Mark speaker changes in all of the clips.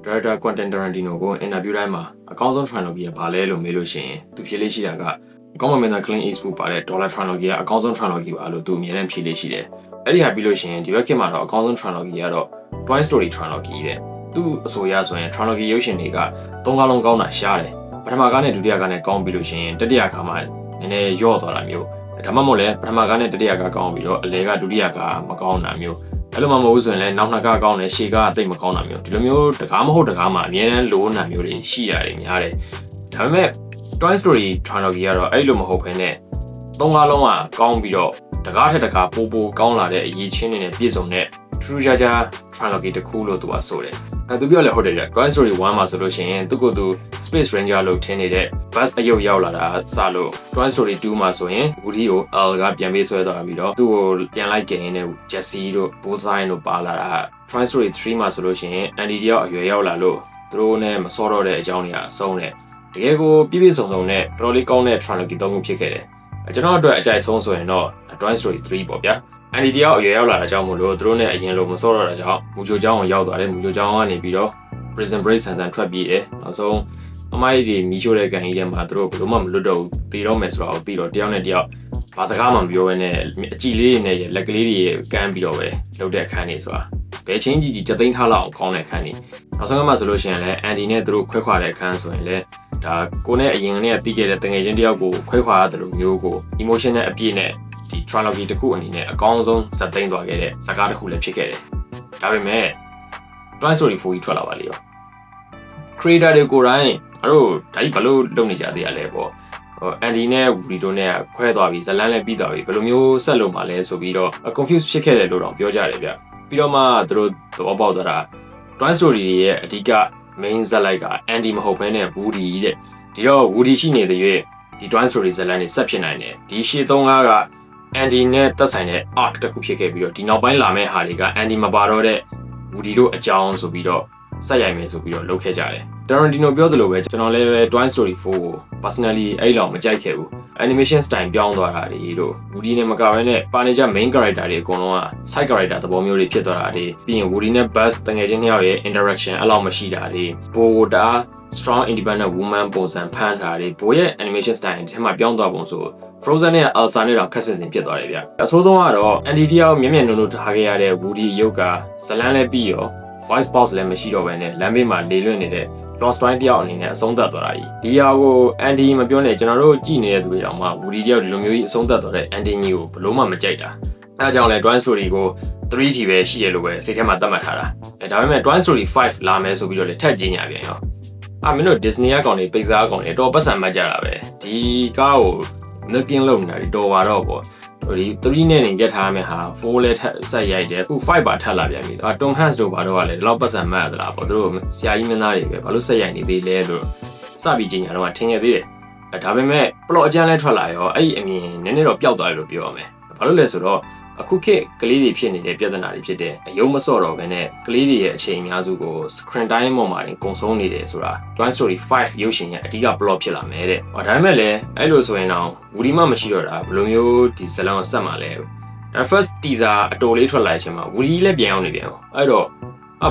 Speaker 1: Director Quentin Tarantino ကို interview တိုင်းမှာအကောင်းဆုံး trilogy ကဘာလဲလို့မေးလို့ရှိရင်သူဖြေလေးရှိတာကအကောင်းမင်းသား Clint Eastwood ပါတဲ့ Dollar Trilogy ကအကောင်းဆုံး trilogy ပါလို့သူအမြဲတမ်းဖြေလေးရှိတယ်။အဲ့ဒီဟာပြီးလို့ရှိရင်ဒီဘက်ခေတ်မှာတော့အကောင်းဆုံး trilogy ကတော့ Toy Story trilogy တဲ့။သူအဆိုအရဆိုရင် trilogy ရုပ်ရှင်တွေကသုံးကားလုံးကောင်းတာရှားတယ်။ပထမကားနဲ့ဒုတိယကားနဲ့ကောင်းပြီးလို့ရှိရင်တတိယကားမှာနည်းနည်းရော့သွားတာမျိုး။ဒါမှမဟုတ်လည်းပထမကားနဲ့တတိယကားကောင်းပြီးတော့အလဲကဒုတိယကားမကောင်းတာမျိုးအဲ့လိုမှမဟုတ်ဆိုရင်လည်းနောက်နှစ်ကားကောင်းတယ်ရှေ့ကားအသိမကောင်းတာမျိုးဒီလိုမျိုးတကားမဟုတ်တကားမှာအများနဲ့လိုးနာမျိုးတွေရှိရတယ်များတယ်ဒါပေမဲ့ Toy Story trilogy ကတော့အဲ့လိုမဟုတ်ဘဲနဲ့သုံးကားလုံးကကောင်းပြီးတော့တကားထက်တကားပိုကောင်းလာတဲ့အရေးချင်းတွေနဲ့ပြည့်စုံတဲ့ True Jaja trilogy တစ်ခုလို့သူကဆိုတယ်သူပြောလဲဟုတ်တယ်ကြ Toy Story 1မှာဆိုလို့ရှိရင်သူကသူ Space Ranger လို့ထင်နေတဲ့ Buzz အယုတ်ရောက်လာတာစလို့ Toy Story 2မှာဆိုရင် Woody ကို Al ကပြန်ပေးဆွဲသွားပြီးတော့သူ့ကိုပြန်လိုက်ခင်နဲ့ Jessie တို့ Bullseye တို့ပါလာတာ Toy Story 3မှာဆိုလို့ရှိရင် Andy တယောက်အရွယ်ရောက်လာလို့သူတို့နဲ့မစောတော့တဲ့အကြောင်းတွေအဆုံးနဲ့တကယ်ကိုပြည့်စုံနဲ့တော်တော်လေးကောင်းတဲ့ trilogy သုံးခုဖြစ်ခဲ့တယ်ကျွန်တော်အတွက်အကြိုက်ဆုံးဆိုရင်တော့ Toy Story 3ပေါ့ဗျာAndy တယောက်အရွယ်ရောက်လာတာကြောင့်မို့လို့သူတို့နဲ့အရင်လိုမစောတော့တာကြောင့်မူချိုကျောင်းကိုရောက်သွားတယ်မူချိုကျောင်းကနေပြီးတော့ Prison Break ဆန်ထွက်ပြေးတယ်နောက်ဆုံးအမိုက်တွေမီးရှို့တဲ့ကန်ကြီးထဲမှာသူတို့ဘယ်လိုမှမလွတ်တော့ဘူးတည်တော့မယ်ဆိုတော့ပြီးတော့တယောက်နဲ့တယောက်ဘာစကားမှမပြောဘဲနဲ့အကြည့်လေးတွေနဲ့လက်ကလေးတွေကမ်းပြီးတော့ပဲလှုပ်တဲ့အခန်းတွေဆိုတာဘယ်ချင်းကြီးတသိန်းထားလောက်အောင်ကောင်းတဲ့အခန်းတွေနောက်ဆုံးကမှဆိုလို့ရှိရင်လည်း Andy နဲ့သူတို့ခွဲခွာတဲ့အခန်းဆိုရင်လည်းဒါကိုနဲ့အရင်ကတည်ခဲ့တဲ့တငယ်ချင်းတယောက်ကိုခွဲခွာရတယ်လို့မျိုးကို emotion နဲ့အပြည့်နဲ့ဒီ trilogy တစ်ခုအနေနဲ့အကောင်းဆုံးဇာတ်သိမ်းသွားခဲ့တဲ့ဇာတ်ကားတစ်ခုလည်းဖြစ်ခဲ့တယ်။ဒါပေမဲ့ Toy Story 4ကြီးထွက်လာပါလေရော creator တွေကိုယ်တိုင်အဲ့တို့ဒါကြီးဘယ်လိုလုပ်နေကြသေးရလဲပေါ့။ Andy နဲ့ Woody တို့နဲ့ခွဲသွားပြီးဇလန်းလည်းပြီးသွားပြီဘယ်လိုမျိုးဆက်လုပ်မှာလဲဆိုပြီးတော့ confuse ဖြစ်ခဲ့တယ်လို့တော့ပြောကြတယ်ဗျ။ပြီးတော့မှသူတို့သဘောပေါက်သွားတာ Toy Story ရဲ့အဓိက main ဇာတ်လိုက်က Andy မဟုတ်ဘဲနဲ့ Woody တဲ့။ဒီတော့ Woody ရှိနေတဲ့ရွေးဒီ Toy Story ဇာတ်လန်းတွေဆက်ဖြစ်နိုင်တယ်။ဒီရှေ့သုံးကားကAndy နဲ့သက်ဆိုင်တဲ့ arc တစ်ခုဖြစ်ခဲ့ပြီးတော့ဒီနောက်ပိုင်းလာမယ့်ဟာတွေက Andy မပါတော့တဲ့ Woody တို့အကြောင်းဆိုပြီးတော့ဆက်ရိုက်မယ်ဆိုပြီးတော့လုပ်ခဲ့ကြတယ်။ Tarantino ပြောသလိုပဲကျွန်တော်လည်း Toy Story 4ကို personally အဲ့လောက်မကြိုက်ခဲ့ဘူး။ animation style ပြောင်းသွားတာတွေလို့ Woody နဲ့မကဘဲနဲ့ပါနေကြ main character တွေအကုန်လုံးက side character သဘောမျိုးတွေဖြစ်သွားတာတွေပြီးရင် Woody နဲ့ Buzz တငယ်ချင်းနှစ်ယောက်ရဲ့ interaction အဲ့လောက်မရှိတာတွေဘိုတာ strong independent woman ပုံစံဖန်ထားတွေဘိုရဲ့ animation style ဒီမှာပြောင်းသွားပုံဆိုFrozen နဲ့ Elsa နဲ့တော့ခက်ဆင်ဖြစ်သွားတယ်ဗျ။အဆိုးဆုံးကတော့ Andy တယောက်မျက်နှာနိုးထားခဲ့ရတဲ့ Woody ရုပ်ကဇလန်းလည်းပြီးရော voice box လည်းမရှိတော့ဘဲနဲ့လမ်းဘေးမှာလေလွင့်နေတဲ့ Lost Toy တယောက်အနေနဲ့အဆုံးသတ်သွားတာကြီး။ဒီဟာကို Andy မပြောနဲ့ကျွန်တော်တို့ကြည့်နေတဲ့သူတွေတောင်မှ Woody တယောက်ဒီလိုမျိုးကြီးအဆုံးသတ်သွားတဲ့ Andy ကြီးကိုဘယ်လို့မှမကြိုက်တာ။အဲဒါကြောင့်လဲ Toy Story ကို 3 ထိပဲရှိရလို့ပဲစိတ်ထဲမှာသတ်မှတ်ထားတာ။ဒါပေမဲ့ Toy Story 5လာမယ်ဆိုပြီးတော့လည်းထပ်ကြီးညာပြန်ရော။မင်းတို့ Disney အကောင့်တွေ Pixar အကောင့်တွေတော့ပတ်စံမှတ်ကြတာပဲ။ဒီကားကိုLooking လုံးနေတာတော်ပါတော့ပေါ့ဒီ3နဲ့နေရက်ထားမယ်ဟာ4လဲထပ်ဆက်ရိုက်တယ်အခု5ပါထပ်လာပြန်ပြီTom Hanks တို့ဘာတော့ကလည်းဒီလောက်ပတ်စံမှတ်ရသလားပေါ့သူတို့ဆရာကြီးမင်းသားတွေပဲဘာလို့ဆက်ရိုက်နေသေးလဲလို့စပြီးကြီးညာတော့ထင်ရသေးတယ်ဒါပေမဲ့ plot အကျန်းလဲထွက်လာရောအဲ့ဒီအမြင်နည်းနည်းတော့ပျောက်သွားတယ်လို့ပြောရမယ်ဘာလို့လဲဆိုတော့အခုခေတ်ကလေးတွေဖြစ်နေတဲ့ပြဿနာတွေဖြစ်တဲ့အယုံမစော့တော့ဘဲနဲ့ကလေးတွေရဲ့အချိန်အများစုကို screen time ပေါ်မှာကုန်ဆုံးနေတယ်ဆိုတာ Toy Story 5 ရုပ်ရှင်ရဲ့အဓိက plot ဖြစ်လာမယ်တဲ့။ဒါပေမဲ့လည်းအဲ့လိုဆိုရင်တော့ Woody မှမရှိတော့တာဘယ်လိုမျိုးဒီဇလန်ကိုဆက်မှာလဲ။ဒါ first teaser အတော်လေးထွက်လာတဲ့အချိန်မှာ Woody လည်းပြန်အောင်နေပြန်။အဲ့တော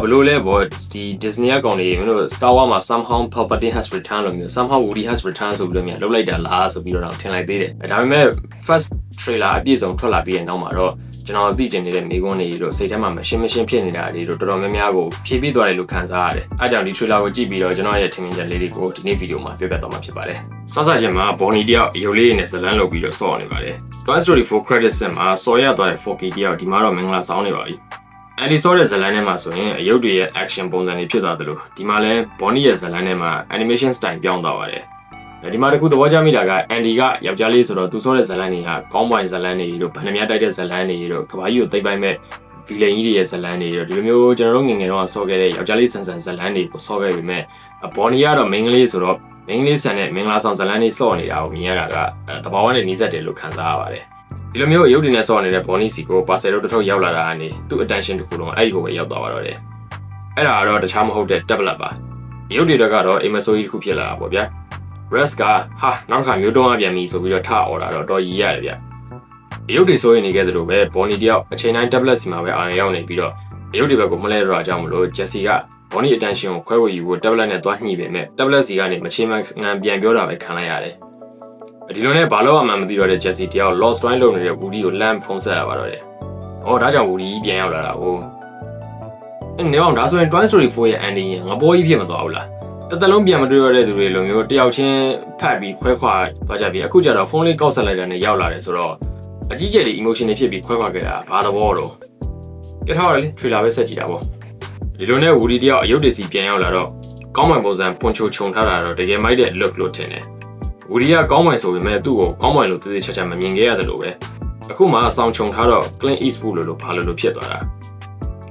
Speaker 1: ့ဘယ်လိုလဲပေါ့ဒီ Disney အကောင့်တွေမင်းတို့ Star Wars မှာ somehow Palpatine has returned လို့မျိုး somehow Woody has returned ဆိုပြီးတော့မြန်လုပ်လိုက်တာလားဆိုပြီးတော့ထင်လိုက်သေးတယ်။ဒါပေမဲ့ first trailer အပြည့်စုံထွက်လာပြီးတဲ့နောက်မှာတော့ကျွန်တော်သိကျင်နေတဲ့မိကွန်းတွေတို့စိတ်ထဲမှာမရှင်းဖြစ်နေတာတွေတို့တော်တော်များများကိုဖြည့်ပြီးသွားတယ်လို့ခံစားရတယ်။အဲကြောင့်ဒီ trailer ကိုကြည့်ပြီးတော့ကျွန်တော်ရဲ့ထင်မြင်ချက်လေးတွေကိုဒီနေ့ဗီဒီယိုမှာပြောပြသွားမှာဖြစ်ပါတယ်။စစချင်းမှာ Bonnie တယောက်အယုတ်လေးနဲ့ဇလန်းလုပ်ပြီးတော့ဆော့နေပါတယ်။ Toy Story 4 credit scene မှာဆော်ရသွားတဲ့ 4K တယောက်ဒီမှာတော့မင်္ဂလာဆောင်နေပါပြီ။ Andy ဆော့တဲ့ဇလန်းထဲမှာဆိုရင်အယုတ်တွေရဲ့ action ပုံစံတွေဖြစ်သွားသလိုဒီမှာလည်း Bonnie ရဲ့ဇလန်းထဲမှာ animation style ပြောင်းသွားပါတယ်။ဒီမှာတခုသဘောကျမိတာက Andy ကယောက်ျားလေးဆိုတော့သူဆော့တဲ့ဇလန်းတွေကကောင်းပွိုင်ဇလန်းတွေတို့ဗန်နှမြတိုက်တဲ့ဇလန်းတွေတို့ကဘာကြီးကိုသိပ်ပိုင်းမဲ့ villain ကြီးတွေရဲ့ဇလန်းတွေတို့ဒီလိုမျိုးကျွန်တော်တို့ငယ်ငယ်တော့ဆော့ခဲ့တဲ့ယောက်ျားလေးဆန်ဇလန်းတွေကိုဆော့ခဲ့ပေမဲ့ Bonnie ကတော့မိန်းကလေးဆိုတော့မိန်းကလေးဆန်တဲ့မင်္ဂလာဆောင်ဇလန်းတွေဆော့နေတာကိုမြင်ရတာကတဘာဝနဲ့နှီးစက်တယ်လို့ခံစားရပါတယ်ဒီလိုမျိုးအယုတ်တွေနဲ့ဆော့နေတဲ့ Bonnie စီကို parcel တို့တစ်ထုပ်ရောက်လာတာကနေသူ့ attention တစ်ခုလုံးအဲ့ဒီကိုပဲရောက်သွားပါတော့တယ်အဲ့ဒါကတော့တခြားမဟုတ်တဲ့ tablet ပါအယုတ်တွေကတော့အိမ်မဆိုးကြီးတစ်ခုဖြစ်လာတာပေါ့ဗျာRes ကဟာနောက်တစ်ခါမျိုးတုံးအပြန်ပြီဆိုပြီးတော့ထအော်တာတော့တော်ရည်ရတယ်ဗျအယုတ်တွေဆိုရင်နေခဲ့သလိုပဲ Bonnie တယောက်အချိန်တိုင်း tablet စီမှာပဲအာရုံရောက်နေပြီးတော့အယုတ်တွေဘက်ကိုမလဲတော့တာကြောင့်မလို့ Jessie က Bonnie attention ကိုခွဲဝေယူဖို့ tablet နဲ့တွားညှိပေမဲ့ tablet စီကနေမချေမငံပြန်ပြောတာပဲခံလိုက်ရတယ်ဒီလိုနဲ့ဘာလို့မှမသိတော့တဲ့ Jesse တယောက် lost twine လုပ်နေတဲ့ Woody ကိုလမ်းဖုံးဆက်ရပါတော့တယ်ဒါကြောင့် Woody ပြန်ရောက်လာတာကိုနေအောင်ဒါဆိုရင် Twine Story 4ရဲ့ ending ငါပေါ်ကြီးဖြစ်မသွားဘူးလားတလုံးပြန်မတွေ့ရတဲ့သူတွေလိုမျိုးတယောက်ချင်းဖတ်ပြီးခွဲခွာသွားကြပြီးအခုကျတော့ဖုန်းလေးကောက်ဆက်လိုက်တာနဲ့ရောက်လာတယ်ဆိုတော့အကြီးကျယ်လေး emotion တွေဖြစ်ပြီးခွဲခွာခဲ့တာဘာသဘောတော့ပြထားရလေ trailer ပဲဆက်ကြည့်တာပေါ့ဒီလိုနဲ့ Woody တယောက်အယုတ်တစီပြန်ရောက်လာတော့ကောင်းမွန်ပုံစံပွန်ချိုခြုံထားတာတော့တကယ်မိုက်တဲ့ look လို့ထင်တယ် Woody ကကောင်းမွန်ဆိုပေမဲ့သူ့ကိုကောင်းမွန်လို့သေသေးချာချာမမြင်ခဲ့ရတယ်လို့ပဲအခုမှအဆောင်ခြုံထားတော့ Clint Eastwood လို့ဘာလို့ဖြစ်သွားတာ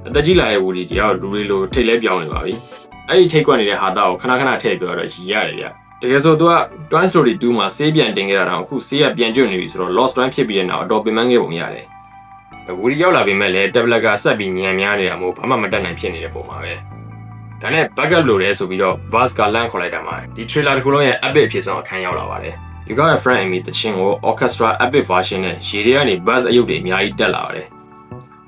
Speaker 1: အသက်ကြီးလာတဲ့ Woody တယောက်လူတွေလိုထိတ်လဲပြောင်းနေပါပြီအဲ့ဒီထိတ်ကွက်နေတဲ့ဟာတာကိုခဏခဏထည့်ပြောတော့ရည်ရတယ်ဗျတကယ်ဆိုသူက Twine Story 2မှာဆေးပြန်တင်ခဲ့တာတော့အခုဆေးကပြန်ကျွတ်နေပြီဆိုတော့ Lost Twine ဖြစ်ပြီးတဲ့နောက်အတော်ပင်ပန်းခဲ့ပုံရတယ် Woody ရောက်လာပေမဲ့လည်း tablet ကဆက်ပြီးညံများနေတာမို့ဘာမှမတတ်နိုင်ဖြစ်နေတဲ့ပုံမှာပဲဒါနဲ့ backup လို့လဲဆိုပြီးတော့ Buzz ကလမ်းခေါ်လိုက်တာမှာဒီ trailer တစ်ခုလုံးရဲ့ epic ဖြစ်ဆုံးအခန်းရောက်လာပါတယ် You got a friend in me တချင်းကို orchestra epic version နဲ့ရေတွေကနေ Buzz အယုတ်တွေအများကြီးတက်လာပါတယ်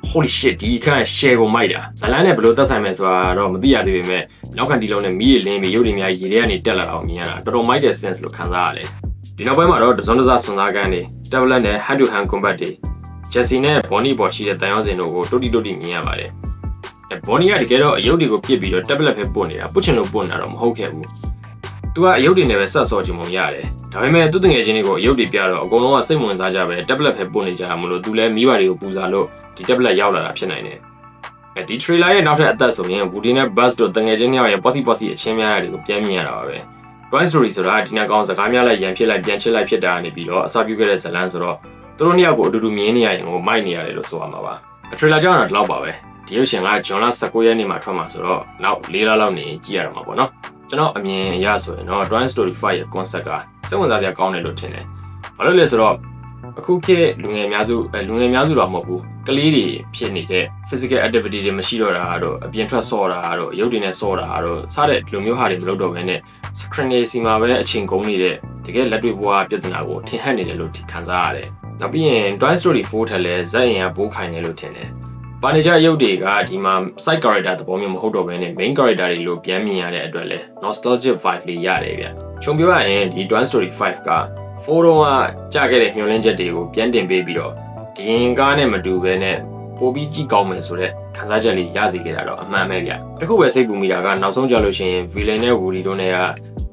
Speaker 1: Holy shit ဒီအခန်း share ကိုမိုက်တာဇလန်းနဲ့ဘယ်လိုသက်ဆိုင်မယ်ဆိုတာတော့မသိရသေးပေမဲ့နောက်ခံဒီလုံးနဲ့မီးရလင်းပြီးရုပ်တွေအများကြီးရေတွေကနေတက်လာတာကိုမြင်ရတာတော်တော်မိုက်တဲ့ sense လို့ခံစားရတယ်ဒီနောက်ပိုင်းမှာတော့တစုံတစစွန်စားကန်းတွေ tablet နဲ့ hand to hand combat တွေ Jesse နဲ့ Bonnie ပေါ်ရှိတဲ့တန်ရောစင်တို့ကိုတုတ်တိမြင်ရပါတယ် Bonnie ကတကယ်တော့အယုတ်တွေကိုပြစ်ပြီးတော့ tablet ပဲပို့နေတာပုတ်ချင်လို့ပို့နေတာတော့မဟုတ်ခဲ့ဘူးသူကအယုတ်တွေနဲ့ပဲဆက်စော်ချင်ပုံရတယ်ဒါပေမဲ့သူ့တငယ်ချင်းတွေကိုအယုတ်တွေပြတော့အကုန်လုံးကစိတ်ဝင်စားကြပဲ tablet ပဲပို့နေကြတာမလို့သူလည်းမိဘတွေကိုပူစားလို့ဒီ tablet ရောက်လာတာဖြစ်နိုင်တယ်ဒီ trailer ရဲ့နောက်ထပ်အသက်ဆိုရင် Woody နဲ့ Buzz တို့တငယ်ချင်းတွေရဲ့ posse အချင်းများတွေကိုပြန်မြင်ရတာပါပဲ Twine Story ဆိုတာဒီနာကောင်စကားများလိုက်ရန်ဖြစ်လိုက်ပြန်ချစ်လိုက်ဖြစ်တာနေပြီးတော့အစပြုခဲ့တဲ့ဇလန်းဆိုတော့သူတို့နှစ်ယောက်ကိုအတူတူမြင်နေရရင်ကိုမိုက်နေရတယ်လို့ဆိုရမှာပါ trailer ကြောင့်တော့ဒီလောက်ပါပဲဒီရုပ်ရှင်က June 19 ရက်နေ့မှာထွက်မှာဆိုတော့နောက်4လလောက်နေကြည့်ရမှာပေါ့နော်ကျွန်တော်အမြင်အရဆိုရင်တော့ Twine Story 5ရဲ့ concept ကစိတ်ဝင်စားစရာကောင်းတယ်လို့ထင်တယ်ဘာလို့လဲဆိုတော့အခုခေတ်လူငယ်အများစုတော့မဟုတ်ဘူးကလေးတွေဖြစ်နေတဲ့ physical activity တွေမရှိတော့တာတော့အပြင်ထွက်ဆော့တာတော့ရုပ်တွေနဲ့ဆော့တာတော့စားတဲ့လူမျိုးဟာတွေမလုပ်တော့ဘဲနဲ့ screen တွေစီမှာပဲအချိန်ကုန်နေတဲ့တကယ်လက်တွေ့ဘဝပြဿနာကိုထင်ဟပ်နေတယ်လို့ခံစားရတယ်နောက်ပြီးရင် Twine Story 4ထက်လည်းဇက်ရင်ကပိုးခိုင်တယ်လို့ထင်တယ်ပါနေကြရုပ်တွေကဒီမှာ side character သဘောမျိုးမဟုတ်တော့ဘဲနဲ့ main character တွေလို့ပြန်မြင်ရတဲ့အတွက်လည်း nostalgic vibe လေးရတယ်ဗျခြုံပြောရရင်ဒီ Twine Story 5က4တော့ကကြာခဲ့တဲ့မျောလင်းချက်တွေကိုပြန်တင်ပေးပြီးတော့အရင်ကားနဲ့မတူဘဲနဲ့ပိုပြီးကြည့်ကောင်းမယ်ဆိုတဲ့ခန်းစားချက်လေးရစီခဲ့တာတော့အမှန်ပဲဗျတခုပဲစိတ်ပူမိတာကနောက်ဆုံးကြလို့ရှိရင် villain နဲ့ Woody တို့နဲ့က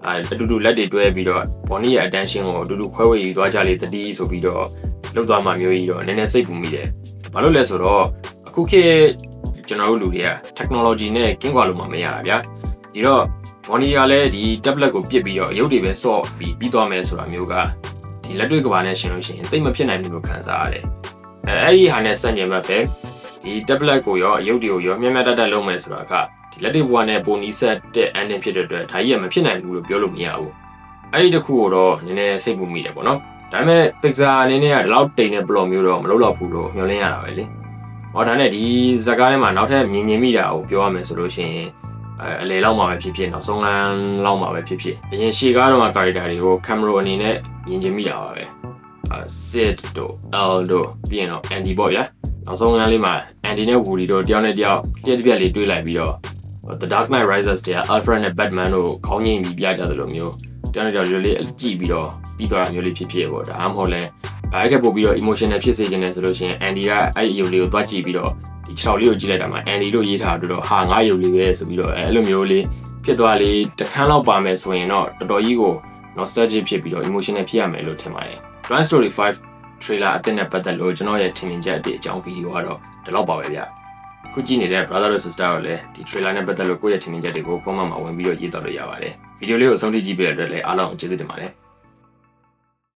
Speaker 1: အတူတူလက်တွေတွဲပြီးတော့ Bonnie ရဲ့ attention ကိုအတူတူခွဲဝေယူသွားကြလေတတိဆိုပြီးတော့လောက်သွားမှမျိုးကြီးတော့နည်းနည်းစိတ်ပူမိတယ်ဘာလို့လဲဆိုတော့အခုခေတ်ကျွန်တော်တို့လူတွေက technology နဲ့ကင်းကွာလို့မှမရတာဗျာဒီတော့ Bonnie ကလည်းဒီ tablet ကိုပြစ်ပြီးတော့အယုတ်တွေပဲစော့ပြီးသွားမယ်ဆိုတာမျိုးကဒီလက်တွေ့ကဘာနဲ့ရှင်းလို့ရှိရင်တိတ်မဖြစ်နိုင်ဘူးလို့ခံစားရတယ်အဲ့ဒီဟာနဲ့စတင်မဲ့ပဲဒီ tablet ကိုရောအယုတ်တွေကိုရောမျက်တတ်လုံးမယ်ဆိုတာကဒီလက်တွေ့ဘဝနဲ့ပုံနီးဆက်တဲ့အန်တင်ဖြစ်တဲ့အတွက်ဒါကြီးကမဖြစ်နိုင်ဘူးလို့ပြောလို့မရဘူးအဲ့ဒီတစ်ခုကိုတော့နည်းနည်းစိတ်ပူမိတယ်ပေါ့နော်ဒါပေမဲ့ Pixar အနေနဲ့ကဒီလောက်တိမ်တဲ့ plot မျိုးတော့မလုပ်တော့ဘူးလို့မျှော်လင့်ရတာပဲလေဟောဒါနဲ့ဒီဇာတ်ကားထဲမှာနောက်ထပ်မြင်မိတာကိုပြောရမယ်ဆိုလို့ရှိရင်အလေလောက်မှာပဲဖြစ်ဖြစ်နောက်ဆုံးလမ်းလောက်မှာပဲဖြစ်ဖြစ်အရင်ရှေ့ကားတော့ character တွေကို camera အနေနဲ့မြင်ချင်မိတာပါပဲSid တို့ L တို့ပြီးရင်တော့ Andy ပေါ့ဗျာနောက်ဆုံးလမ်းလေးမှာ Andy နဲ့ Woody တို့တယောက်နဲ့တယောက်ပြက်လေးတွေးလိုက်ပြီးတော့ The Dark Knight Rises တဲ့ Alfred နဲ့ Batman တို့ခေါင်းငိမ့်ပြီးပြကြတယ်လို့မျိုးတယောက်နဲ့တယောက်လေးကြည့်ပြီးတော့ပြီးသွားတာမျိုးလေးဖြစ်ပေါ့ဒါမှမဟုတ်လဲအဲ့ထက်ပို့ပြီးတော့ emotional ဖြစ်စေချင်တယ်ဆိုလို့ရှိရင် Andy ကအဲ့အယုတ်လေးကိုသွားကြည့်ပြီးတော့ဒီ6လေးကိုကြည့်လိုက်တာမှာ Andy လို့ရေးထားတော့ဟာငါယုတ်လေးပဲဆိုပြီးတော့အဲ့လိုမျိုးလေးဖြစ်သွားလေတခန်းလောက်ပါမယ်ဆိုရင်တော့တော်တော်ကြီးကို nostalgic ဖြစ်ပြီးတော့ emotional ဖြစ်ရမယ်လို့ထင်ပါတယ် Twine Story 5 trailer အသစ်နဲ့ပတ်သက်လို့ကျွန်တော်ရဲ့ထင်မြင်ချက်အကြောင်းဗီဒီယိုကတော့ဒီလောက်ပါပဲဗျခုကြည့်နေတဲ့ brother တို့ sister တို့လည်းဒီ trailer နဲ့ပတ်သက်လို့ကိုယ့်ရဲ့ထင်မြင်ချက်တွေကို comment မှာဝင်ပြီးတော့ရေးတော့လို့ရပါတယ်ဗီဒီယိုလေးကိုအဆုံးထိကြည့်ပေးတဲ့အတွက်လည်းအားလုံးကျေးဇူးတင်ပါတယ်